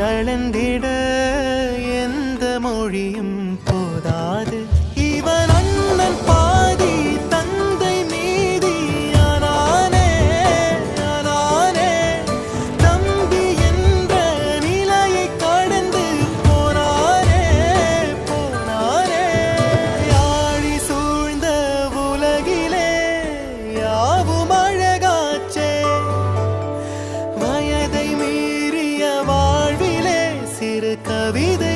அளந்திட எந்த மொழியும் போதாது. இவன் அண்ணன் பாதி தந்தை மீதி ஆனானே ஆனானே. தம்பி என்ற நிலையை கடந்து போனானே போனானே. யாழி சூழ்ந்த உலகிலே யாவும் அழகாச்சே. வயதை மீறிய வாழ்விலே சிறு கவிதை